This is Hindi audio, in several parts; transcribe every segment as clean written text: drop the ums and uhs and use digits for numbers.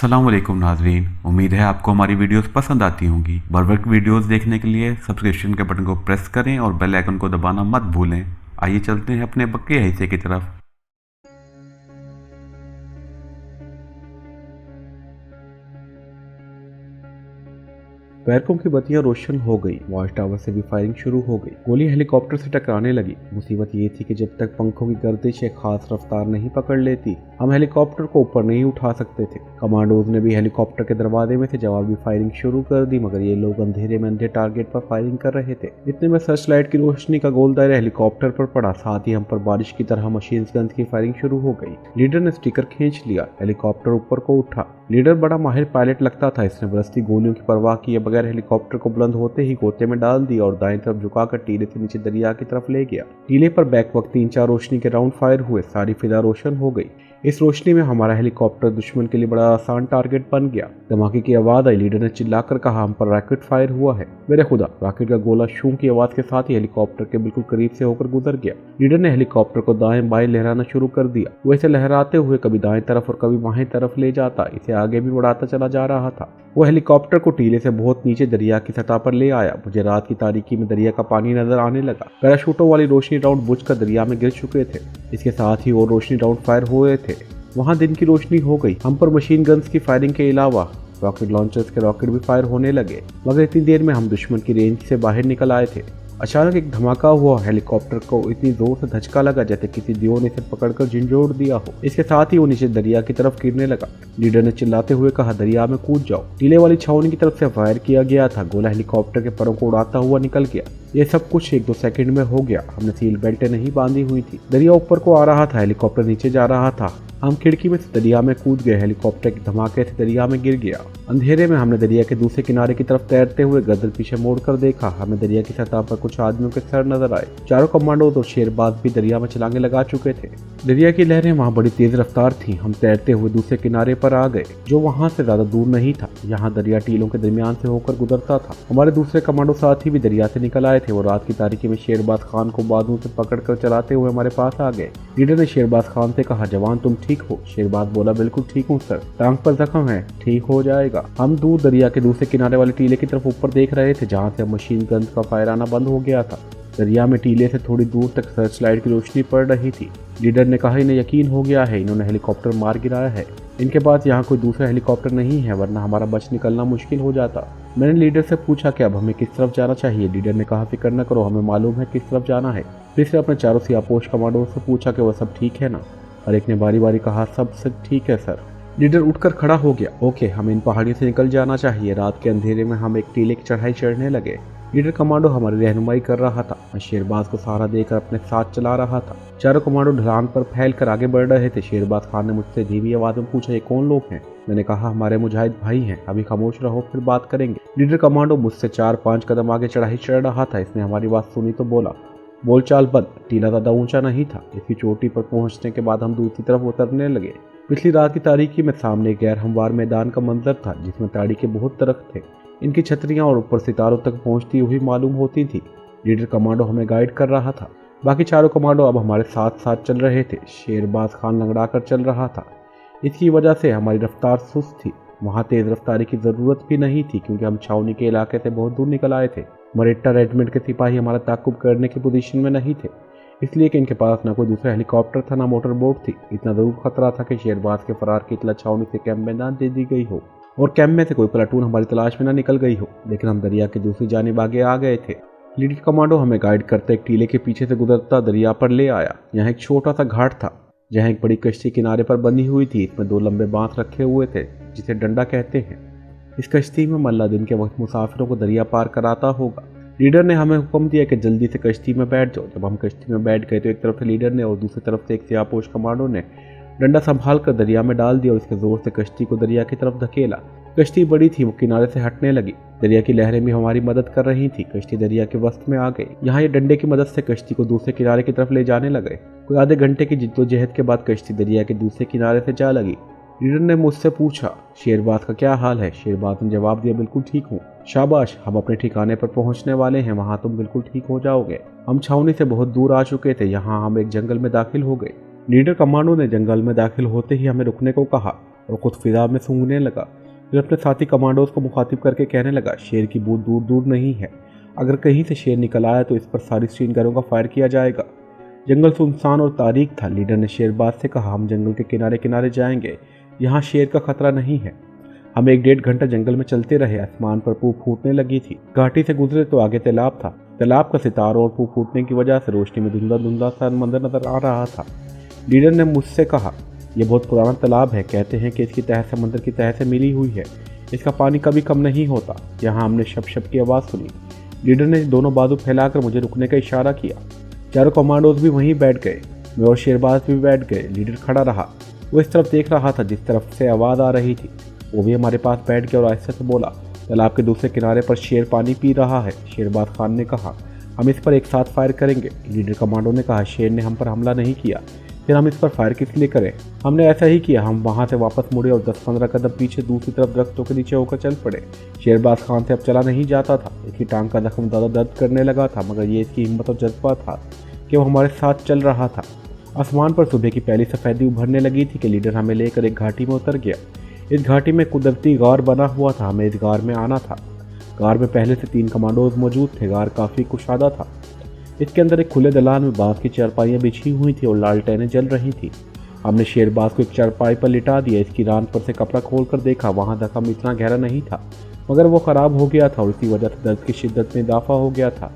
अस्सलाम वालेकुम नाजरीन, उम्मीद है आपको हमारी वीडियोस पसंद आती होंगी। बर वक्त वीडियोस देखने के लिए सब्सक्रिप्शन के बटन को प्रेस करें और बेल आइकन को दबाना मत भूलें। आइए चलते हैं अपने बक्के हिस्से की तरफ। बैरकों की बत्तियां रोशन हो गई। वॉच टावर से भी फायरिंग शुरू हो गई। गोली हेलीकॉप्टर से टकराने लगी। मुसीबत ये थी कि जब तक पंखों की गर्दिश एक खास रफ्तार नहीं पकड़ लेती, हम हेलीकॉप्टर को ऊपर नहीं उठा सकते थे। कमांडोज ने भी हेलीकॉप्टर के दरवाजे में से जवाबी फायरिंग शुरू कर दी, मगर ये लोग अंधेरे में अंधे टारगेट पर फायरिंग कर रहे थे। इतने में सर्च लाइट की रोशनी का गोल दायरा हेलीकॉप्टर पर पड़ा, साथ ही हम पर बारिश की तरह मशीन गन की फायरिंग शुरू हो गई। लीडर ने स्टिकर खींच लिया। हेलीकॉप्टर ऊपर को उठा। लीडर बड़ा माहिर पायलट लगता था। इसने बरसती गोलियों की परवाह किए बगैर हेलीकॉप्टर को बुलंद होते ही गोते में डाल दिया और दाएं तरफ झुकाकर टीले से नीचे दरिया की तरफ ले गया। टीले पर बैक वक्त 3-4 रोशनी के राउंड फायर हुए। सारी फिजा रोशन हो गई। इस रोशनी में हमारा हेलीकॉप्टर दुश्मन के लिए बड़ा आसान टारगेट बन गया। धमाके की आवाज आई। लीडर ने चिल्लाकर कहा, हम पर रॉकेट फायर हुआ है। मेरे खुदा! रॉकेट का गोला शू की आवाज के साथ ही हेलीकॉप्टर के बिल्कुल करीब से होकर गुजर गया। लीडर ने हेलीकॉप्टर को दाएं बाएं लहराना शुरू कर दिया। वो इसे लहराते हुए कभी दाएं तरफ और कभी बाएं तरफ ले जाता, इसे आगे भी बढ़ाता चला जा रहा था। वो हेलीकॉप्टर को टीले से बहुत नीचे दरिया की सतह पर ले आया। मुझे रात की तारीकी में दरिया का पानी नजर आने लगा। पैराशूटों वाली रोशनी राउंड बुझकर दरिया में गिर चुके थे। इसके साथ ही और रोशनी राउंड फायर हुए थे। वहां दिन की रोशनी हो गई। हम पर मशीन गन्स की फायरिंग के अलावा रॉकेट लॉन्चर्स के रॉकेट भी फायर होने लगे, मगर इतनी देर में हम दुश्मन की रेंज से बाहर निकल आए थे। अचानक एक धमाका हुआ। हेलीकॉप्टर को इतनी जोर से धचका लगा जैसे किसी दियो ने इसे पकड़कर झंझोड़ दिया हो। इसके साथ ही वो नीचे दरिया की तरफ गिरने लगा। लीडर ने चिल्लाते हुए कहा, दरिया में कूद जाओ। टीले वाली छावनी की तरफ से फायर किया गया था। गोला हेलीकॉप्टर के परों को उड़ाता हुआ निकल गया। ये सब कुछ 1-2 सेकंड में हो गया। हमने सील बेल्टें नहीं बांधी हुई थी। दरिया ऊपर को आ रहा था, हेलीकॉप्टर नीचे जा रहा था। हम खिड़की में से दरिया में कूद गए। हेलीकॉप्टर के धमाके से दरिया में गिर गया। अंधेरे में हमने दरिया के दूसरे किनारे की तरफ तैरते हुए गर्दन पीछे मोड़कर देखा। हमें दरिया की सतह पर कुछ आदमियों के सर नजर आए। चारों कमांडोज और शेरबाज भी दरिया में छलांगे लगा चुके थे। दरिया की लहरें वहां बड़ी तेज रफ्तार थी। हम तैरते हुए दूसरे किनारे पर आ गए, जो वहां से ज्यादा दूर नहीं था। यहाँ दरिया टीलों के दरमियान से होकर गुजरता था। हमारे दूसरे कमांडो साथी भी दरिया से निकल आए थे। वो रात की तारीकी में शेरबाज खान को बाजुओं से पकड़कर चलाते हुए हमारे पास आ गए। लीडर ने शेरबाज खान से कहा, जवान तुम ठीक हो? शेरबाज बोला, बिल्कुल ठीक हूँ सर। टांग पर जख्म है, ठीक हो जाएगा। हम दूर दरिया के दूसरे किनारे वाले टीले की तरफ ऊपर देख रहे थे, जहाँ से मशीन गन का फायर आना बंद हो गया था। दरिया में टीले से थोड़ी दूर तक सर्च लाइट की रोशनी पड़ रही थी। लीडर ने कहा, इन्हें यकीन हो गया है, इन्होंने हेलीकॉप्टर मार गिराया है। इनके पास यहाँ कोई दूसरा हेलीकॉप्टर नहीं है, वरना हमारा बच निकलना मुश्किल हो जाता। मैंने लीडर से पूछा कि अब हमें किस तरफ जाना चाहिए। लीडर ने कहा, फिक्र न करो, हमें मालूम है किस तरफ जाना है। फिर से अपने चारों सियापोश कमांडो से पूछा कि वह सब ठीक है ना। हर एक ने बारी बारी कहा, सब ठीक है सर। लीडर उठकर खड़ा हो गया। ओके, हमें इन पहाड़ियों से निकल जाना चाहिए। रात के अंधेरे में हम एक टीले की चढ़ाई चढ़ने लगे। लीडर कमांडो हमारी रहनुमाई कर रहा था। मैं शेरबाज को सहारा देकर अपने साथ चला रहा था। चारों कमांडो ढलान पर फैलकर आगे बढ़ रहे थे। शेरबाज खान ने मुझसे धीमी आवाज में पूछा, ये कौन लोग हैं? मैंने कहा, हमारे मुजाहिद भाई हैं। अभी खामोश रहो, फिर बात करेंगे। लीडर कमांडो मुझसे 4-5 कदम आगे चढ़ाई चढ़ रहा था। इसने हमारी बात सुनी तो बोला, बोलचाल बंद। टीला ज्यादा ऊंचा नहीं था। इसकी चोटी पर पहुंचने के बाद हम दूसरी तरफ उतरने लगे। पिछली रात की तारीकी में सामने गैर हमवार मैदान का मंजर था, जिसमें ताड़ी के बहुत दरख्त थे। इनकी छतरियां और ऊपर सितारों तक पहुंचती हुई मालूम होती थी। लीडर कमांडो हमें गाइड कर रहा था। बाकी चारों कमांडो अब हमारे साथ साथ चल रहे थे। शेरबाज खान लंगड़ा कर चल रहा था। इसकी वजह से हमारी रफ्तार सुस्त थी। वहाँ तेज रफ्तारी की जरूरत भी नहीं थी, क्योंकि हम छावनी के इलाके से बहुत दूर निकल आए थे। मरेट्टा रेजिमेंट के सिपाही हमारा ताकुब करने की पोजीशन में नहीं थे, इसलिए कि इनके पास न कोई दूसरा हेलीकॉप्टर था, न मोटर बोट थी। इतना जरूर खतरा था कि शेरबाज के फरार की इतला छावनी से कैंप में न दे दी गई हो और कैंप में से कोई प्लाटून हमारी तलाश में न निकल गई हो। लेकिन हम दरिया के दूसरी जानिब आगे आ गए थे। लीडर कमांडो हमें गाइड करते एक टीले के पीछे से गुजरता दरिया पर ले आया। यहाँ एक छोटा सा घाट था, जहाँ एक बड़ी कश्ती किनारे पर बंधी हुई थी। इसमें 2 लंबे बांस रखे हुए थे, जिसे डंडा कहते हैं। इस कश्ती में मल्ला दिन के वक्त मुसाफिरों को दरिया पार कराता होगा। लीडर ने हमें हुक्म दिया कि जल्दी से कश्ती में बैठ जाओ। जब हम कश्ती में बैठ गए तो एक तरफ से लीडर ने और दूसरी तरफ से एक सियापोश कमांडो ने डंडा संभाल कर दरिया में डाल दिया और इसके जोर से कश्ती को दरिया की तरफ धकेला। कश्ती बड़ी थी, वो किनारे से हटने लगी। दरिया की लहरें भी हमारी मदद कर रही थी। कश्ती दरिया के वस्त में आ गई। यहाँ ये डंडे की मदद से कश्ती को दूसरे किनारे की तरफ ले जाने लगे। कोई आधे घंटे की जिद्दोजहद के बाद कश्ती दरिया के दूसरे किनारे से जा लगी। लीडर ने मुझसे पूछा, शेरबाज का क्या हाल है? शेरबाज ने जवाब दिया, बिल्कुल ठीक हूँ। शाबाश, हम अपने ठिकाने पर पहुंचने वाले हैं, वहां तुम बिल्कुल ठीक हो जाओगे। हम छावनी से बहुत दूर आ चुके थे। यहाँ हम एक जंगल में दाखिल हो गए। लीडर कमांडो ने जंगल में दाखिल होते ही हमें रुकने को कहा। और खुद फिजा में सूंघने लगा। फिर अपने साथी कमांडोज को मुखातिब करके कहने लगा, शेर की बूथ दूर दूर नहीं है, अगर कहीं से शेर निकल आया तो इस पर सारी श्रीनगरों का फायर किया जाएगा। जंगल सुनसान और तारीख था। लीडर ने शेरबाज से कहा, हम जंगल के किनारे किनारे जाएंगे, यहाँ शेर का खतरा नहीं है। हम 1-1.5 घंटा जंगल में चलते रहे। आसमान पर पू फूटने लगी थी। घाटी से गुजरे तो आगे तालाब था। तालाब का सितारों और पू फूटने की वजह से रोशनी में धुंधला धुंधला सा मंजर नजर आ रहा था। लीडर ने मुझसे कहा, यह बहुत पुराना तालाब है, कहते हैं कि इसकी तह समंदर की तह से मिली हुई है, इसका पानी कभी कम नहीं होता। यहाँ हमने शप शप की आवाज़ सुनी। लीडर ने दोनों बाजू फैलाकर मुझे रुकने का इशारा किया। चारों कमांडोज भी वहीं बैठ गए। मैं और शेरबाज भी बैठ गए। लीडर खड़ा रहा। वो इस तरफ देख रहा था जिस तरफ से आवाज़ आ रही थी। वो भी हमारे पास बैठ गया और आहिस्ते से बोला, तालाब के दूसरे किनारे पर शेर पानी पी रहा है। शेरबाज खान ने कहा, हम इस पर एक साथ फायर करेंगे। लीडर कमांडो ने कहा, शेर ने हम पर हमला नहीं किया, फिर हम इस पर फायर किस लिए करें? हमने ऐसा ही किया। हम वहाँ से वापस मुड़े और 10-15 कदम पीछे दूसरी तरफ दरख्तों के नीचे होकर चल पड़े। शेरबाज खान से अब चला नहीं जाता था। इसकी टांग का जख्म ज़्यादा दर्द करने लगा था, मगर ये इसकी हिम्मत और जज्बा था कि वो हमारे साथ चल रहा था। आसमान पर सुबह की पहली सफ़ेदी उभरने लगी थी कि लीडर हमें लेकर एक घाटी में उतर गया। इस घाटी में कुदरती गार बना हुआ था। हमें इस गार में आना था। गार में पहले से 3 कमांडोज मौजूद थे। गार काफ़ी कुशादा था। इसके अंदर एक खुले दलान में बांस की चारपाइयाँ बिछी हुई थी और लालटेनें जल रही थी। हमने शेरबाज को एक चारपाई पर लिटा दिया। इसकी रान पर से कपड़ा खोल कर देखा। वहाँ जख्म इतना गहरा नहीं था, मगर वो ख़राब हो गया था और इसी वजह से दर्द की शिद्दत में इजाफा हो गया था।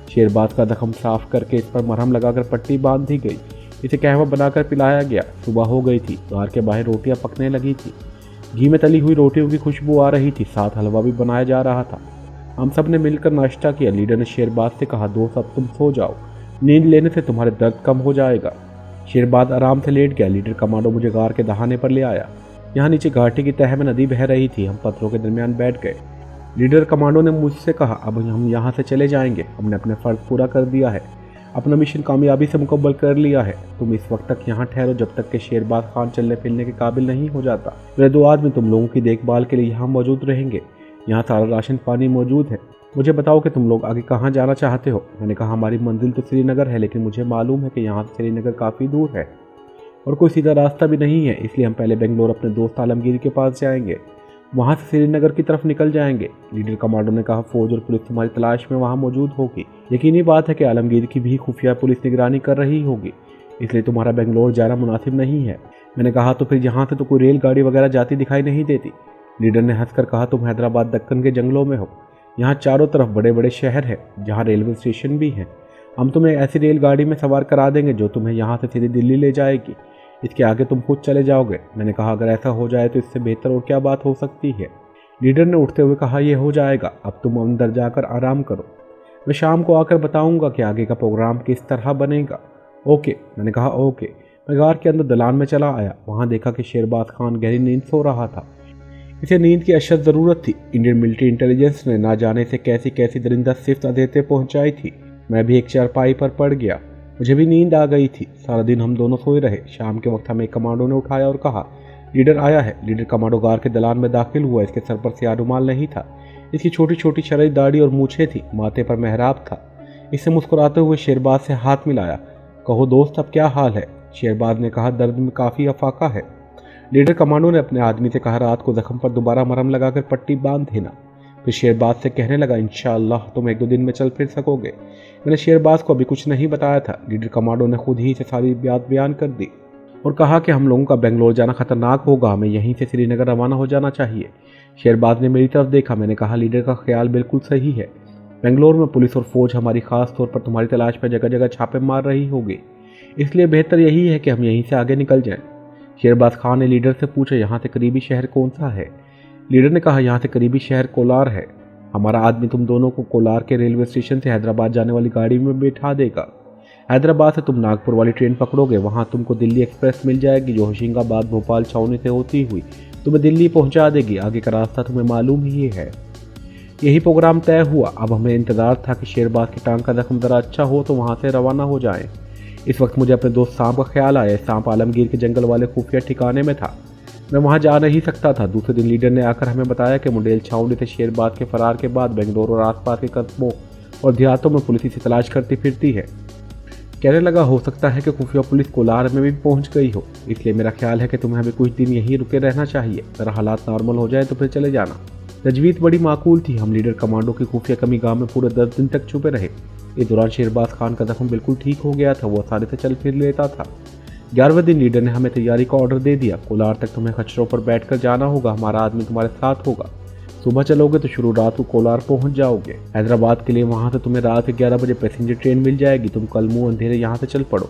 शेरबाज का जख्म साफ करके इस पर मरहम लगाकर पट्टी बांध दी गई। इसे कहवा बनाकर पिलाया गया। सुबह हो गई थी। गार के बाहर रोटियां पकने लगी थी। घी में तली हुई रोटियों की खुशबू आ रही थी। साथ हलवा भी बनाया जा रहा था। हम सब ने मिलकर नाश्ता किया। लीडर ने शेरबाज से कहा, दोस्त अब तुम सो जाओ, नींद लेने से तुम्हारे दर्द कम हो जाएगा। शेरबाज आराम से लेट गया। लीडर कमांडो मुझे गार के दहाने पर ले आया। यहाँ नीचे घाटी की तह में नदी बह रही थी। हम पत्थरों के दरमियान बैठ गए। लीडर कमांडो ने मुझसे कहा, अब हम यहाँ से चले जाएंगे। हमने अपना फ़र्ज पूरा कर दिया है, अपना मिशन कामयाबी से मुकम्मल कर लिया है। तुम इस वक्त तक यहाँ ठहरो जब तक कि शेरबाज खान चलने फिरने के काबिल नहीं हो जाता। मेरे 2 आदमी तुम लोगों की देखभाल के लिए यहाँ मौजूद रहेंगे। यहाँ सारा राशन पानी मौजूद है। मुझे बताओ कि तुम लोग आगे कहाँ जाना चाहते हो। मैंने कहा, हमारी मंजिल तो श्रीनगर है, लेकिन मुझे मालूम है कि यहाँ से श्रीनगर काफ़ी दूर है और कोई सीधा रास्ता भी नहीं है, इसलिए हम पहले बेंगलोर अपने दोस्त आलमगीर के पास जाएंगे, वहाँ से श्रीनगर की तरफ निकल जाएंगे। लीडर कमांडो ने कहा, फौज और पुलिस तुम्हारी तलाश में वहाँ मौजूद होगी। यकीनी बात है कि आलमगीर की भी खुफिया पुलिस निगरानी कर रही होगी, इसलिए तुम्हारा बेंगलोर जाना मुनासिब नहीं है। मैंने कहा, तो फिर यहाँ से तो कोई रेलगाड़ी वगैरह जाती दिखाई नहीं देती। लीडर ने हंसकर कहा, तुम हैदराबाद दक्कन के जंगलों में हो। यहाँ चारों तरफ बड़े बड़े शहर हैं, जहाँ रेलवे स्टेशन भी हैं। हम तुम्हें ऐसी रेलगाड़ी में सवार करा देंगे जो तुम्हें यहाँ से सीधे दिल्ली ले जाएगी। इसके आगे तुम खुद चले जाओगे। मैंने कहा, अगर ऐसा हो जाए तो इससे बेहतर और क्या बात हो सकती है। लीडर ने उठते हुए कहा, यह हो जाएगा, अब तुम अंदर जाकर आराम करो। मैं शाम को आकर बताऊंगा कि आगे का प्रोग्राम किस तरह बनेगा। ओके। मैंने कहा, ओके। मैं गार के अंदर दलान में चला आया। वहाँ देखा कि शेरबाज खान गहरी नींद सो रहा था। इसे नींद की अशद ज़रूरत थी। इंडियन मिलिट्री इंटेलिजेंस ने ना जाने से कैसी कैसी दरिंदा सिफ्त अदेते पहुँचाई थी। मैं भी एक चारपाई पर पड़ गया। मुझे भी नींद आ गई थी। सारा दिन हम दोनों सोए रहे। शाम के वक्त हमें एक कमांडो ने उठाया और कहा, लीडर आया है। लीडर कमांडो गार के दलान में दाखिल हुआ। इसके सर पर स्याह रुमाल नहीं था। इसकी छोटी छोटी शरई दाढ़ी और मूछें थी। माथे पर मेहराब था। इससे मुस्कुराते हुए शेरबाज से हाथ मिलाया। कहो दोस्त, अब क्या हाल है? शेरबाज ने कहा, दर्द में काफ़ी अफाका है। लीडर कमांडो ने अपने आदमी से कहा, रात को जख्म पर दोबारा मरहम लगाकर पट्टी बांध देना। फिर शेरबाज से कहने लगा, इंशाअल्लाह तुम 1-2 दिन में चल फिर सकोगे। मैंने शेरबाज को अभी कुछ नहीं बताया था। लीडर कमांडो ने खुद ही से सारी बात बयान कर दी और कहा कि हम लोगों का बेंगलोर जाना खतरनाक होगा, हमें यहीं से श्रीनगर रवाना हो जाना चाहिए। शेरबाज ने मेरी तरफ देखा। मैंने कहा, लीडर का ख्याल बिल्कुल सही है। बेंगलोर में पुलिस और फौज हमारी खास तौर पर तुम्हारी तलाश में जगह जगह छापे मार रही होगी, इसलिए बेहतर यही है कि हम यहीं से आगे निकल जाएं। शेरबाज खान ने लीडर से पूछा, यहाँ से करीबी शहर कौन सा है? लीडर ने कहा, यहाँ से करीबी शहर कोलार है। हमारा आदमी तुम दोनों को कोलार के रेलवे स्टेशन से हैदराबाद जाने वाली गाड़ी में बैठा देगा। हैदराबाद से तुम नागपुर वाली ट्रेन पकड़ोगे। वहाँ तुमको दिल्ली एक्सप्रेस मिल जाएगी जो होशिंगाबाद भोपाल छावनी से होती हुई तुम्हें दिल्ली पहुँचा देगी। आगे का रास्ता तुम्हें मालूम ही है। यही प्रोग्राम तय हुआ। अब हमें इंतज़ार था कि शेरबाज की टांग का जख्म ज़रा अच्छा हो तो वहाँ से रवाना हो जाएं। इस वक्त मुझे अपने दोस्त सांप का ख्याल आया। सांप आलमगीर के जंगल वाले खुफिया ठिकाने में था। मैं वहाँ जा नहीं सकता था। दूसरे दिन लीडर ने आकर हमें बताया कि मुंडेल छावनी से शेरबाज के फरार के बाद बेंगलोर और आसपास के कस्बों और देहातों में पुलिस इसे तलाश करती फिरती है। कहने लगा, हो सकता है कि खुफिया पुलिस कोलार में भी पहुंच गई हो, इसलिए मेरा ख्याल है कि तुम्हें अभी कुछ दिन यहीं रुके रहना चाहिए। अगर हालात नॉर्मल हो जाए तो फिर चले जाना। तजवीज़ बड़ी माकूल थी। हम लीडर कमांडो की खुफिया कमी गांव में पूरे 10 दिन तक छुपे रहे। इस दौरान शेरबाज खान का जख्म बिल्कुल ठीक हो गया था, वो आसानी से चल फिर लेता था। 11वें दिन लीडर ने हमें तैयारी का ऑर्डर दे दिया। कोलार तक तुम्हें खच्चरों पर बैठकर जाना होगा, हमारा आदमी तुम्हारे साथ होगा। सुबह चलोगे तो शुरू रात को कोलार पहुंच जाओगे। हैदराबाद के लिए वहां से तुम्हें रात के 11 बजे पैसेंजर ट्रेन मिल जाएगी। तुम कल मुंह अंधेरे यहाँ से चल पड़ो।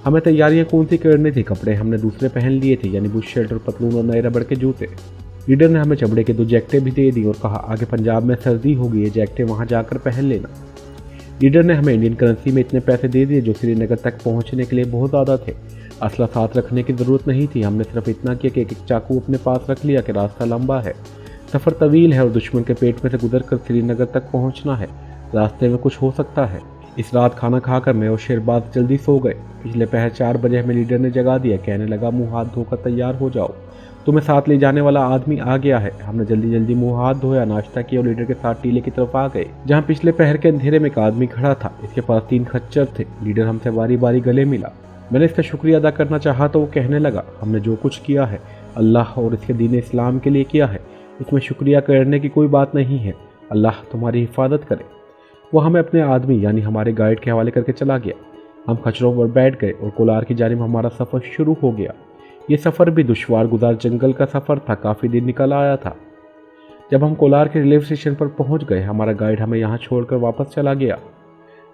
हमें तैयारियां कौन सी करनी थी। कपड़े हमने दूसरे पहन लिए थे, यानी बुश शर्ट और पतलून और नए रबड़ के जूते। लीडर ने हमें चमड़े के 2 जैकेटें भी दे दी और कहा, आगे पंजाब में सर्दी होगी, ये जैकेटें वहाँ जाकर पहन लेना। लीडर ने हमें इंडियन करेंसी में इतने पैसे दे दिए जो श्रीनगर तक पहुँचने के लिए बहुत ज़्यादा थे। असला साथ रखने की ज़रूरत नहीं थी। हमने सिर्फ इतना किया कि एक चाकू अपने पास रख लिया कि रास्ता लंबा है, सफ़र तवील है और दुश्मन के पेट में से गुजर कर श्रीनगर तक पहुंचना है। रास्ते में कुछ हो सकता है। इस रात खाना खाकर मैं और शेरबाज जल्दी सो गए। पिछले पहर 4 बजे हमें लीडर ने जगा दिया। कहने लगा, मुंह हाथ धोकर तैयार हो जाओ, तुम्हें साथ ले जाने वाला आदमी आ गया है। हमने जल्दी जल्दी मुंह हाथ धोया, नाश्ता किया और लीडर के साथ टीले की तरफ आ गए, जहाँ पिछले पहर के अंधेरे में एक आदमी खड़ा था। इसके पास 3 खच्चर थे। लीडर हमसे बारी बारी गले मिला। मैंने इसका शुक्रिया अदा करना चाहा तो वो कहने लगा, हमने जो कुछ किया है अल्लाह और इसके दीन इस्लाम के लिए किया है, इसमें शुक्रिया करने की कोई बात नहीं है। अल्लाह तुम्हारी हिफाजत करे। वो हमें अपने आदमी यानी हमारे गाइड के हवाले करके चला गया। हम खच्चरों पर बैठ गए और कोलार की जानिब हमारा सफ़र शुरू हो गया। ये सफ़र भी दुश्वार गुजार जंगल का सफ़र था। काफ़ी दिन निकल आया था। जब हम कोलार के रेलवे स्टेशन पर पहुंच गए, हमारा गाइड हमें यहाँ छोड़कर वापस चला गया।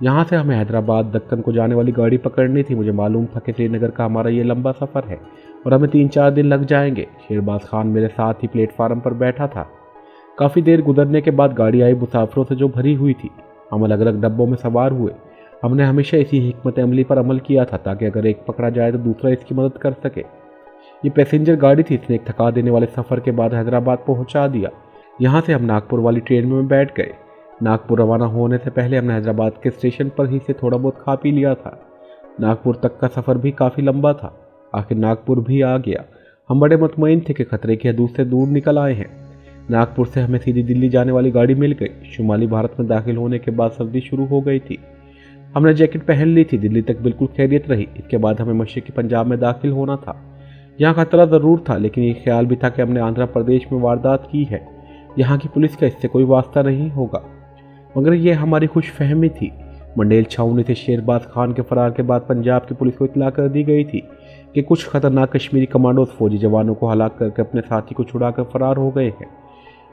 यहाँ से हमें हैदराबाद दक्कन को जाने वाली गाड़ी पकड़नी थी। मुझे मालूम था कि श्रीनगर का हमारा ये लंबा सफ़र है और हमें 3-4 दिन लग जाएंगे। शेरबाज खान मेरे साथ ही प्लेटफार्म पर बैठा था। काफ़ी देर गुजरने के बाद गाड़ी आई मुसाफिरों से जो भरी हुई थी। हम अलग अलग डब्बों में सवार हुए। हमने हमेशा इसी हिकमत अमली पर अमल किया था ताकि अगर एक पकड़ा जाए तो दूसरा इसकी मदद कर सके। ये पैसेंजर गाड़ी थी। इसने एक थका देने वाले सफ़र के बाद हैदराबाद पहुँचा दिया। यहाँ से हम नागपुर वाली ट्रेन में बैठ गए। नागपुर रवाना होने से पहले हमने हैदराबाद के स्टेशन पर ही से थोड़ा बहुत खा पी लिया था। नागपुर तक का सफ़र भी काफ़ी लंबा था। आखिर नागपुर भी आ गया। हम बड़े मुतमईन थे कि खतरे की हदूद से दूर निकल आए हैं। नागपुर से हमें सीधी दिल्ली जाने वाली गाड़ी मिल गई। शुमाली भारत में दाखिल होने के बाद सर्दी शुरू हो गई थी। हमने जैकेट पहन ली थी। दिल्ली तक बिल्कुल खैरियत रही। इसके बाद हमें मशरक़ी पंजाब में दाखिल होना था। यहाँ खतरा ज़रूर था, लेकिन ये ख्याल भी था कि हमने आंध्र प्रदेश में वारदात की है। यहाँ की पुलिस का इससे कोई वास्ता नहीं होगा। मगर यह हमारी खुशफहमी थी। मंडेल छावनी से शेरबाज खान के फरार के बाद पंजाब की पुलिस को इतला कर दी गई थी कि कुछ खतरनाक कश्मीरी कमांडोज फौजी जवानों को हलाक करके अपने साथी को छुड़ाकर फरार हो गए हैं।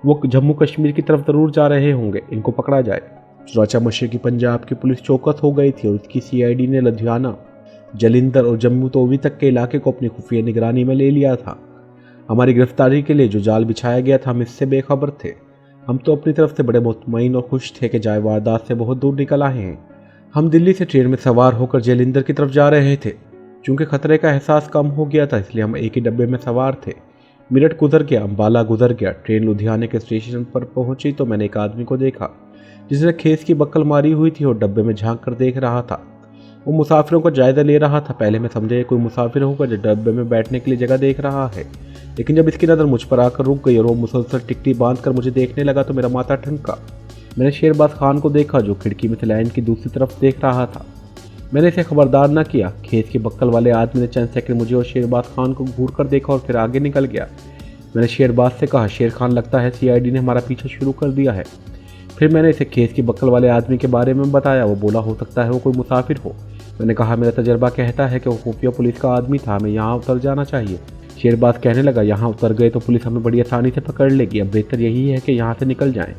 वो जम्मू कश्मीर की तरफ ज़रूर जा रहे होंगे। इनको पकड़ा जाए। चुनाचा मशरक़ी पंजाब की पुलिस चौकस हो गई थी और उसकी CID ने लुधियाना, जलिंधर और जम्मू तोवी तक के इलाके को अपनी खुफिया निगरानी में ले लिया था। हमारी गिरफ्तारी के लिए जो जाल बिछाया गया था हम इससे बेखबर थे। हम तो अपनी तरफ से बड़े मुतमईन और खुश थे कि जाए वारदात से बहुत दूर निकल आए हैं। हम दिल्ली से ट्रेन में सवार होकर जलिंधर की तरफ जा रहे थे। चूँकि खतरे का एहसास कम हो गया था इसलिए हम एक ही डब्बे में सवार थे। मेरठ गुजर गया, अम्बाला गुजर गया। ट्रेन लुधियाने के स्टेशन पर पहुंची तो मैंने एक आदमी को देखा जिसने खेस की बक्कल मारी हुई थी और डब्बे में झांक कर देख रहा था। वो मुसाफिरों का जायजा ले रहा था। पहले मैं समझा कोई मुसाफिर होगा जो डब्बे में बैठने के लिए जगह देख रहा है, लेकिन जब इसकी नज़र मुझ पर आकर रुक गई और वो मुसलसल टिकटी बांध कर मुझे देखने लगा तो मेरा माथा ठनका। मैंने शेरबाज खान को देखा जो खिड़की में से लाइन की दूसरी तरफ देख रहा था। मैंने इसे खबरदार न किया। खेत की बक्कल वाले आदमी ने चंद सेकंड मुझे और शेरबाज खान को घूर कर देखा और फिर आगे निकल गया। मैंने शेरबाज से कहा, शेर खान लगता है CID ने हमारा पीछा शुरू कर दिया है। फिर मैंने इसे खेत की बक्कल वाले आदमी के बारे में बताया। वो बोला, हो सकता है वो कोई मुसाफिर हो। मैंने कहा, मेरा तजर्बा कहता है कि वो खुफिया पुलिस का आदमी था, हमें यहाँ उतर जाना चाहिए। शेरबाज कहने लगा, यहाँ उतर गए तो पुलिस हमें बड़ी आसानी से पकड़ लेगी। अब बेहतर यही है कि यहाँ से निकल जाएं।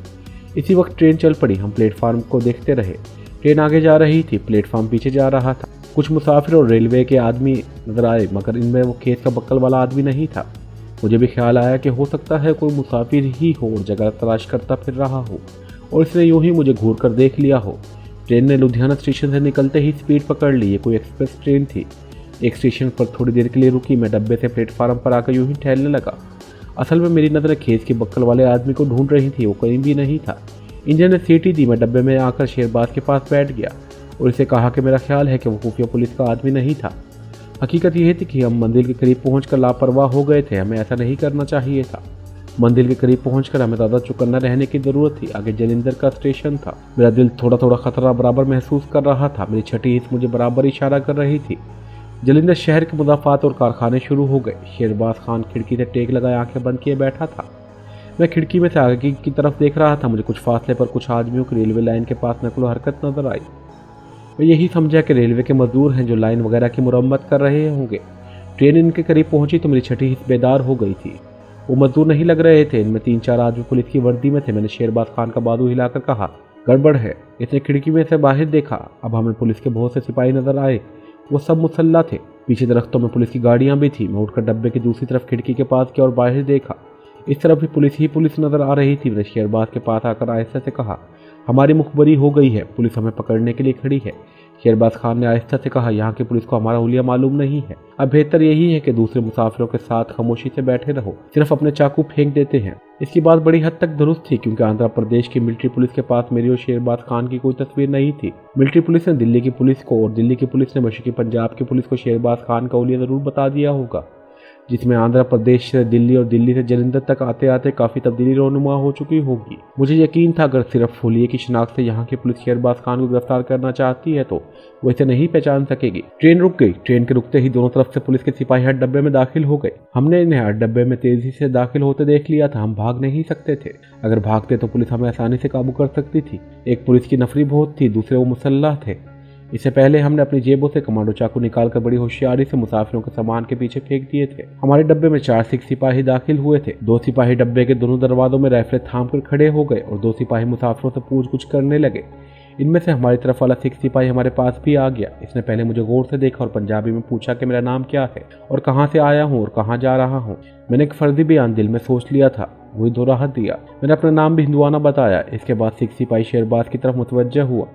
इसी वक्त ट्रेन चल पड़ी। हम प्लेटफार्म को देखते रहे। ट्रेन आगे जा रही थी, प्लेटफार्म पीछे जा रहा था। कुछ मुसाफिर और रेलवे के आदमी नजर आए, मगर इनमें वो खेत का बक्कल वाला आदमी नहीं था। मुझे भी ख्याल आया कि हो सकता है कोई मुसाफिर ही हो और जगह तलाश करता फिर रहा हो और इसने यूं ही मुझे घूर कर देख लिया हो। ट्रेन ने लुधियाना स्टेशन से निकलते ही स्पीड पकड़ ली। ये कोई एक्सप्रेस ट्रेन थी। एक स्टेशन पर थोड़ी देर के लिए रुकी। मैं डब्बे से प्लेटफार्म पर आकर यूं ही टहलने लगा। असल में मेरी नज़र खेत के बक्कल वाले आदमी को ढूंढ रही थी। वो कहीं भी नहीं था। इंजन ने सीटी दी। मैं डब्बे में आकर शेरबाज के पास बैठ गया और इसे कहा कि मेरा ख्याल है कि वो खुफिया पुलिस का आदमी नहीं था। हकीकत यह थी कि हम मंजिल के करीब पहुंचकर लापरवाह हो गए थे। हमें ऐसा नहीं करना चाहिए था। मंदिर के करीब पहुंचकर हमें ज़्यादा चौकन्ना रहने की ज़रूरत थी। आगे जलिंदर का स्टेशन था। मेरा दिल थोड़ा थोड़ा खतरा बराबर महसूस कर रहा था। मेरी छठी हिस्स मुझे बराबर इशारा कर रही थी। जलिंदर शहर के मुदाफ़ात और कारखाने शुरू हो गए। शेरबाज खान खिड़की से टेक लगाए आंखें बंद किए बैठा था। मैं खिड़की में से आगे की तरफ देख रहा था। मुझे कुछ फासले पर कुछ आदमियों की रेलवे लाइन के पास नकलो हरकत नजर आई। मैं यही समझा कि रेलवे के मजदूर हैं जो लाइन वगैरह की मुरम्मत कर रहे होंगे। ट्रेन इनके करीब पहुंची तो मेरी छठी हिस्स बेदार हो गई थी। वो मजदूर नहीं लग रहे थे। इनमें 3-4 आदमी पुलिस की वर्दी में थे। मैंने शेरबाज खान का बाजू हिलाकर कहा, गड़बड़ है। इसने खिड़की में से बाहर देखा। अब हमें पुलिस के बहुत से सिपाही नजर आए। वो सब मुसल्ला थे। पीछे दरख्तों में पुलिस की गाड़ियां भी थी। मैं उठकर डब्बे की दूसरी तरफ खिड़की के पास किया और बाहर देखा। इस तरफ भी पुलिस ही पुलिस नजर आ रही थी। मैंने शेरबाज के पास आकर आहिस्ता से कहा, हमारी मुखबरी हो गई है, पुलिस हमें पकड़ने के लिए खड़ी है। शेरबाज खान ने आहिस्ता से कहा, यहाँ की पुलिस को हमारा हुलिया मालूम नहीं है। अब बेहतर यही है कि दूसरे मुसाफिरों के साथ खामोशी से बैठे रहो, सिर्फ अपने चाकू फेंक देते हैं। इसकी बात बड़ी हद तक दुरुस्त थी, क्योंकि आंध्र प्रदेश की मिलिट्री पुलिस के पास मेरी और शेरबाज खान की कोई तस्वीर नहीं थी। मिलिट्री पुलिस ने दिल्ली की पुलिस को और दिल्ली की पुलिस ने मशरकी पंजाब की पुलिस को शेरबाज खान का हुलिया जरूर बता दिया होगा, जिसमें आंध्र प्रदेश से दिल्ली और दिल्ली से जलंधर तक आते आते काफ़ी तब्दीली रोनुमा हो चुकी होगी। मुझे यकीन था अगर सिर्फ हुलिये की शिनाख्त से यहाँ की पुलिस शेरबाज खान को गिरफ्तार करना चाहती है तो वो इसे नहीं पहचान सकेगी। ट्रेन रुक गई। ट्रेन के रुकते ही दोनों तरफ से पुलिस के सिपाही हर डब्बे में दाखिल हो गए। हमने इन्हें हर डब्बे में तेजी से दाखिल होते देख लिया था। हम भाग नहीं सकते थे। अगर भागते तो पुलिस हमें आसानी से काबू कर सकती थी। एक पुलिस की नफरी बहुत थी, दूसरे वो मुसल्लाह थे। इससे पहले हमने अपनी जेबों से कमांडो चाकू निकालकर बड़ी होशियारी से मुसाफिरों के सामान के पीछे फेंक दिए थे। हमारे डब्बे में 4 सिख सिपाही दाखिल हुए थे। 2 सिपाही डब्बे के दोनों दरवाजों में राइफलें थामकर खड़े हो गए और 2 सिपाही मुसाफिरों से पूछ-गुछ करने लगे। इनमें से हमारी तरफ वाला सिख सिपाही हमारे पास भी आ गया। इसने पहले मुझे गौर से देखा और पंजाबी में पूछा कि मेरा नाम क्या है और कहाँ से आया हूँ और कहाँ जा रहा हूँ। मैंने एक फर्जी बयान दिल में सोच लिया था, वही दोराहत दिया। मैंने अपना नाम भी हिंदुआना बताया। इसके बाद सिख सिपाही शेरबाज की तरफ मुतवज्जह हुआ।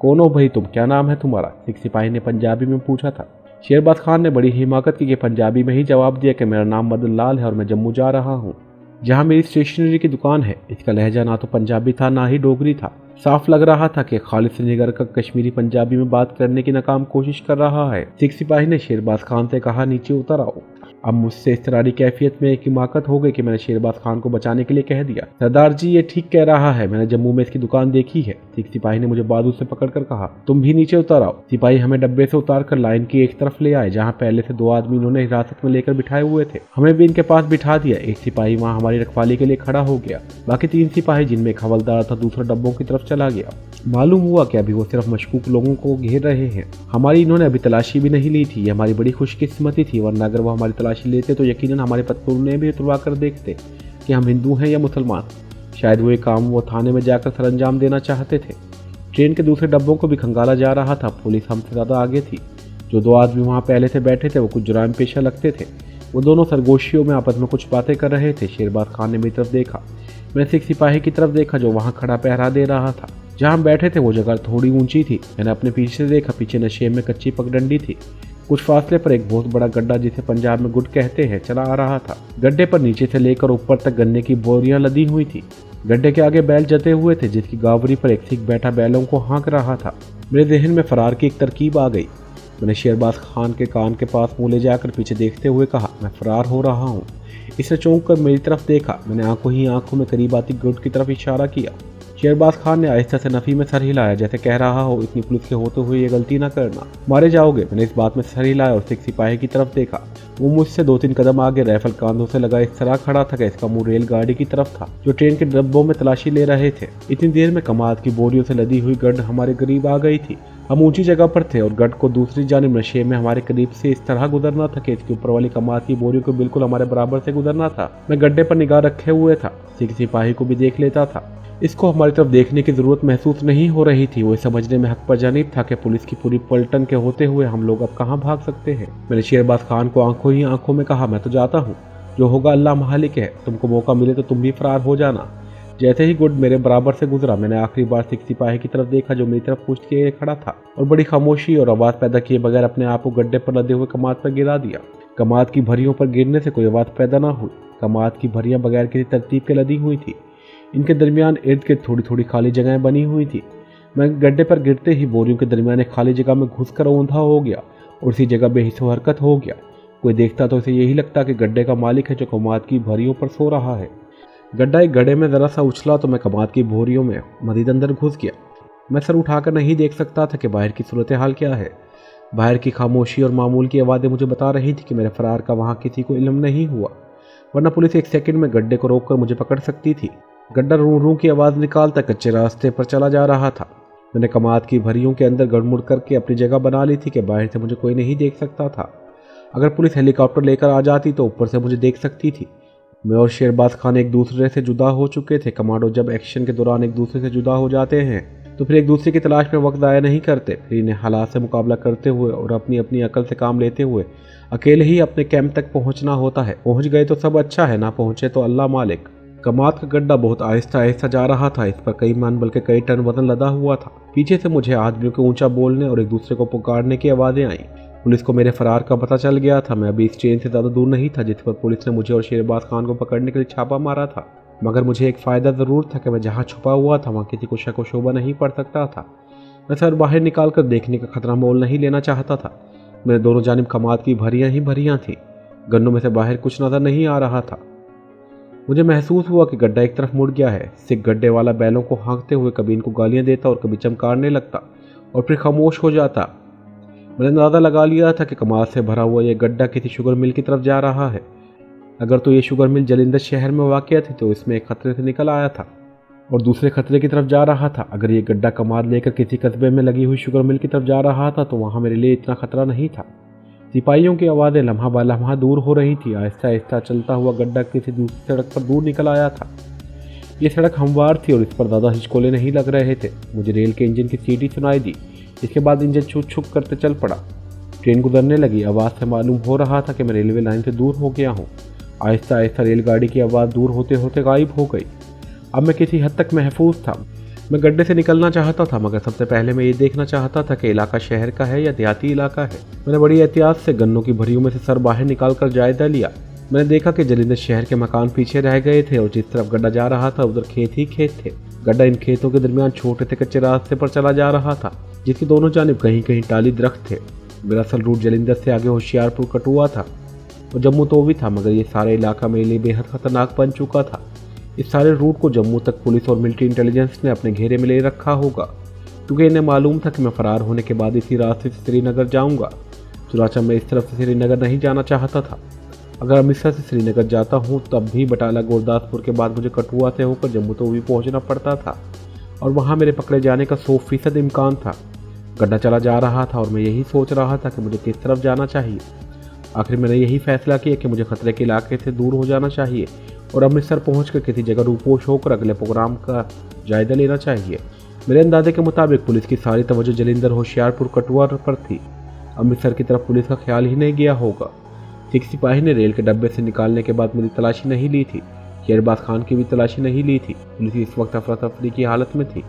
कौन हो भाई तुम, क्या नाम है तुम्हारा? सिख सिपाही ने पंजाबी में पूछा था। शेरबाज खान ने बड़ी हिमाकत की कि पंजाबी में ही जवाब दिया कि मेरा नाम मदन लाल है और मैं जम्मू जा रहा हूँ, जहाँ मेरी स्टेशनरी की दुकान है। इसका लहजा ना तो पंजाबी था ना ही डोगरी था। साफ लग रहा था कि खालिद निगर का कश्मीरी पंजाबी में बात करने की नाकाम कोशिश कर रहा है। सिख सिपाही ने शेरबाज खान से कहा, नीचे उतर आओ। अब मुझसे इस तरह की कैफियत में एक हिमाकत हो गई कि मैंने शेरबाज खान को बचाने के लिए कह दिया, सरदार जी ये ठीक कह रहा है, मैंने जम्मू में इसकी दुकान देखी है। सिख सिपाही ने मुझे बाजू से पकड़कर कहा, तुम भी नीचे उतर आओ। सिपाही हमें डब्बे से उतारकर लाइन की एक तरफ ले आए, जहाँ पहले से 2 आदमी इन्होंने हिरासत में लेकर बिठाए हुए थे। हमें भी इनके पास बिठा दिया। एक सिपाही वहाँ हमारी रखवाली के लिए खड़ा हो गया। बाकी 3 सिपाही, जिनमें एक हवलदार था, दूसरा डब्बों की तरफ चला गया। मालूम हुआ कि अभी वो सिर्फ मशकूक लोगों को घेर रहे हैं। हमारी इन्होंने अभी तलाशी भी नहीं ली थी। ये हमारी बड़ी खुशकिस्मती थी, वरना अगर वो हमारी तलाशी लेते तो यकीनन हमारे पत्तूने भी उतरवा कर देखते कि हम हिंदू हैं या मुसलमान। शायद वो एक काम वो थाने में जाकर सरंजाम देना चाहते थे। ट्रेन के दूसरे डब्बों को भी खंगाला जा रहा था। पुलिस हमसे ज़्यादा आगे थी। जो 2 आदमी वहाँ पहले से बैठे थे वो कुछ जुराम पेशा लगते थे। वो दोनों सरगोशियों में आपस में कुछ बातें कर रहे थे। शेरबाज खान ने मेरी तरफ देखा। मैंने सिख सिपाही की तरफ देखा जो वहाँ खड़ा पहरा दे रहा था। जहाँ हम बैठे थे वो जगह थोड़ी ऊंची थी। मैंने अपने पीछे से देखा, पीछे नशे में कच्ची पगडंडी थी। कुछ फासले पर एक बहुत बड़ा गड्ढा, जिसे पंजाब में गुट कहते हैं, चला आ रहा था। गड्ढे पर नीचे से लेकर ऊपर तक गन्ने की बोरियां लदी हुई थी। गड्ढे के आगे बैल जते हुए थे, जिसकी गावरी पर एक सिख बैठा बैलों को हाँक रहा था। मेरे जहन में फरार की एक तरकीब आ गई। मैंने शेरबाज खान के कान के पास मुँह ले जाकर पीछे देखते हुए कहा, मैं फरार हो रहा हूँ। इसने चौंक कर मेरी तरफ देखा। मैंने आंखों ही आंखों में करीब आती गुट की तरफ इशारा किया। शेरबाज खान ने आहिस्ता से नफी में सर हिलाया, जैसे कह रहा हो, इतनी पुलिस के होते हुए ये गलती ना करना, मारे जाओगे। मैंने इस बात में सर हिलाया और सिख सिपाही की तरफ देखा। वो मुझसे 2-3 कदम आगे राइफल कांधों से लगा इस तरह खड़ा था कि इसका मुंह रेलगाड़ी की तरफ था, जो ट्रेन के डब्बों में तलाशी ले रहे थे। इतनी देर में कमाद की बोरियों से लदी हुई गढ़ हमारे करीब आ गई थी। हम ऊंची जगह पर थे और गढ़ को दूसरी जानिब नशे में हमारे करीब से इस तरह गुजरना था कि इसके ऊपर वाली कमाद की बोरियों को बिल्कुल हमारे बराबर से गुजरना था। मैं गड्ढे पर निगाह रखे हुए था, सिख सिपाही को भी देख लेता था। इसको हमारी तरफ देखने की जरूरत महसूस नहीं हो रही थी। वो समझने में हक पर जानिब था कि पुलिस की पूरी पलटन के होते हुए हम लोग अब कहाँ भाग सकते हैं। मैंने शेरबाज खान को आंखों ही आंखों में कहा, मैं तो जाता हूँ, जो होगा अल्लाह मालिक है। तुमको मौका मिले तो तुम भी फरार हो जाना। जैसे ही गुड मेरे बराबर से गुजरा, मैंने आखिरी बार सिख सिपाही की तरफ देखा, जो मेरी तरफ पुष्ट किए खड़ा था और बड़ी खामोशी और आवाज़ पैदा किए बगैर अपने आप को गड्ढे पर लदे हुए कमाद पर गिरा दिया। कमाद की भरियों पर गिरने से कोई आवाज़ पैदा ना हुई। कमाद की भरियाँ बगैर किसी तरतीब के लदी हुई थी। इनके दरमियान इर्द गिर्द थोड़ी थोड़ी खाली जगहें बनी हुई थी। मैं गड्ढे पर गिरते ही बोरियों के दरमियान एक खाली जगह में घुसकर औंधा हो गया और उसी जगह बेहिस्सो हरकत हो गया। कोई देखता तो इसे यही लगता कि गड्ढे का मालिक है जो कमाद की भरियों पर सो रहा है। गड्ढा एक गड्ढे में ज़रा सा उछला तो मैं कमाद की बोरियों में मजीद अंदर घुस गया। मैं सर उठाकर नहीं देख सकता था कि बाहर की सूरत हाल क्या है। बाहर की खामोशी और मामूल की आवाज़ें मुझे बता रही थी कि मेरे फरार का वहाँ किसी को इल्म नहीं हुआ, वरना पुलिस एक सेकंड में गड्ढे को रोककर मुझे पकड़ सकती थी। गड्ढा रू रू की आवाज़ निकालता कच्चे रास्ते पर चला जा रहा था। मैंने कमाद की भरियों के अंदर गड़मुड़ करके अपनी जगह बना ली थी कि बाहर से मुझे कोई नहीं देख सकता था। अगर पुलिस हेलीकॉप्टर लेकर आ जाती तो ऊपर से मुझे देख सकती थी। मैं और शेरबाज खान एक दूसरे से जुदा हो चुके थे। कमांडो जब एक्शन के दौरान एक दूसरे से जुदा हो जाते हैं तो फिर एक दूसरे की तलाश में वक्त ज़ाया नहीं करते, फिर इन्हें हालात से मुकाबला करते हुए और अपनी अपनी अकल से काम लेते हुए अकेले ही अपने कैंप तक पहुंचना होता है। पहुंच गए तो सब अच्छा है, ना पहुंचे तो अल्लाह मालिक। कमाद का गड्ढा बहुत आहिस्ता आहिस्ता जा रहा था। इस पर कई मन बल्कि कई टन वजन लदा हुआ था। पीछे से मुझे आदमियों के ऊंचा बोलने और एक दूसरे को पुकारने की आवाज़ें आईं। पुलिस को मेरे फरार का पता चल गया था। मैं अभी इस ट्रेन से ज़्यादा दूर नहीं था जिस पर पुलिस ने मुझे और शेरबाज खान को पकड़ने के लिए छापा मारा था, मगर मुझे एक फ़ायदा ज़रूर था कि मैं जहाँ छुपा हुआ था वहाँ किसी को शक व शोभा नहीं पड़ सकता था। मैं सर बाहर निकाल कर देखने का खतरा मोल नहीं लेना चाहता था। मेरे दोनों जानिब कमाद की भरियाँ ही भरियाँ थीं। गन्नों में से बाहर कुछ नज़र नहीं आ रहा था। मुझे महसूस हुआ कि गड्ढा एक तरफ मुड़ गया है। सिख गड्ढे वाला बैलों को हाँकते हुए कभी इनको गालियाँ देता और कभी चमकारने लगता और फिर खामोश हो जाता। मैंने अंदाज़ा लगा लिया था कि कमाद से भरा हुआ यह गड्ढा किसी शुगर मिल की तरफ जा रहा है। अगर तो ये शुगर मिल जलिंदर शहर में वाक़या थी तो इसमें एक खतरे से निकल आया था और दूसरे खतरे की तरफ जा रहा था। अगर ये गड्ढा कमाद लेकर किसी कस्बे में लगी हुई शुगर मिल की तरफ जा रहा था तो वहाँ मेरे लिए इतना खतरा नहीं था। सिपाहियों की आवाज़ें लम्हा ब लम्हा दूर हो रही थी। आहिस्ता आहिस्ता चलता हुआ गड्ढा किसी दूसरी सड़क पर दूर निकल आया था। ये सड़क हमवार थी और इस पर ज़्यादा हिचकोले नहीं लग रहे थे। मुझे रेल के इंजन की सीटी सुनाई दी। इसके बाद इंजन छुक छुक करते चल पड़ा। ट्रेन गुजरने लगी। आवाज़ से मालूम हो रहा था कि मैं रेलवे लाइन से दूर हो गया हूँ। आहिस्ता आहिस्ता रेलगाड़ी की आवाज़ दूर होते होते गायब हो गई। अब मैं किसी हद तक महफूज था। मैं गड्ढे से निकलना चाहता था, मगर सबसे पहले मैं ये देखना चाहता था कि इलाका शहर का है या देहाती इलाका है। मैंने बड़ी एहतियात से गन्नों की भरियों में से सर बाहर निकाल कर जायजा लिया। मैंने देखा कि जलिंदर शहर के मकान पीछे रह गए थे और जिस तरफ गड्ढा जा रहा था उधर खेत ही खेत थे। गड्ढा इन खेतों के दरमियान छोटे से कच्चे रास्ते पर चला जा रहा था जिसकी दोनों जानिब कहीं कहीं टाली दरख्त थे। मेरा असल रूट जलिंदर से आगे होशियारपुर कटुआ था और जम्मू तो भी था, मगर ये सारा इलाका मेरे लिए बेहद खतरनाक बन चुका था। इस सारे रूट को जम्मू तक पुलिस और मिलिट्री इंटेलिजेंस ने अपने घेरे में ले रखा होगा, क्योंकि इन्हें मालूम था कि मैं फरार होने के बाद इसी रास्ते से श्रीनगर जाऊंगा। चुनाचा मैं इस तरफ से श्रीनगर नहीं जाना चाहता था। अगर अमृतसर से श्रीनगर जाता हूँ तब भी बटाला गुरदासपुर के बाद मुझे कठुआ से होकर जम्मू तो भी पहुँचना पड़ता था और वहाँ मेरे पकड़े जाने का 100% इम्कान था। गड्ढा चला जा रहा था और मैं यही सोच रहा था कि मुझे किस तरफ जाना चाहिए। आखिर मैंने यही फैसला किया कि मुझे खतरे के इलाके से दूर हो जाना चाहिए और अमृतसर पहुंचकर किसी जगह रूपोश होकर अगले प्रोग्राम का जायजा लेना चाहिए। मेरे अंदाजे के मुताबिक पुलिस की सारी तवज्जो जलिंदर होशियारपुर कटुआ पर थी। अमृतसर की तरफ पुलिस का ख्याल ही नहीं गया होगा। सिख सिपाही ने रेल के डब्बे से निकालने के बाद मेरी तलाशी नहीं ली थी। शेरबाज खान की भी तलाशी नहीं ली थी। पुलिस इस वक्त अफरा तफरी की हालत में थी।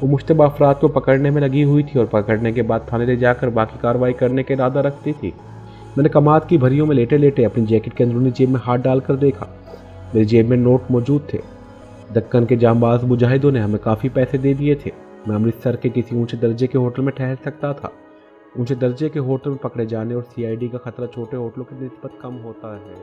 वो मुश्तबा अफराद को पकड़ने में लगी हुई थी और पकड़ने के बाद थाने ले जाकर बाकी कार्रवाई करने का इरादा रखती थी। मैंने कमाद की भरियों में लेटे लेटे अपनी जैकेट के अंदरूनी जेब में हाथ डालकर देखा। मेरी जेब में नोट मौजूद थे। दक्कन के जांबाज मुजाहिदों ने हमें काफ़ी पैसे दे दिए थे। मैं अमृतसर के किसी ऊंचे दर्जे के होटल में ठहर सकता था। ऊंचे दर्जे के होटल में पकड़े जाने और CID का खतरा छोटे होटलों की निस्बत कम होता है।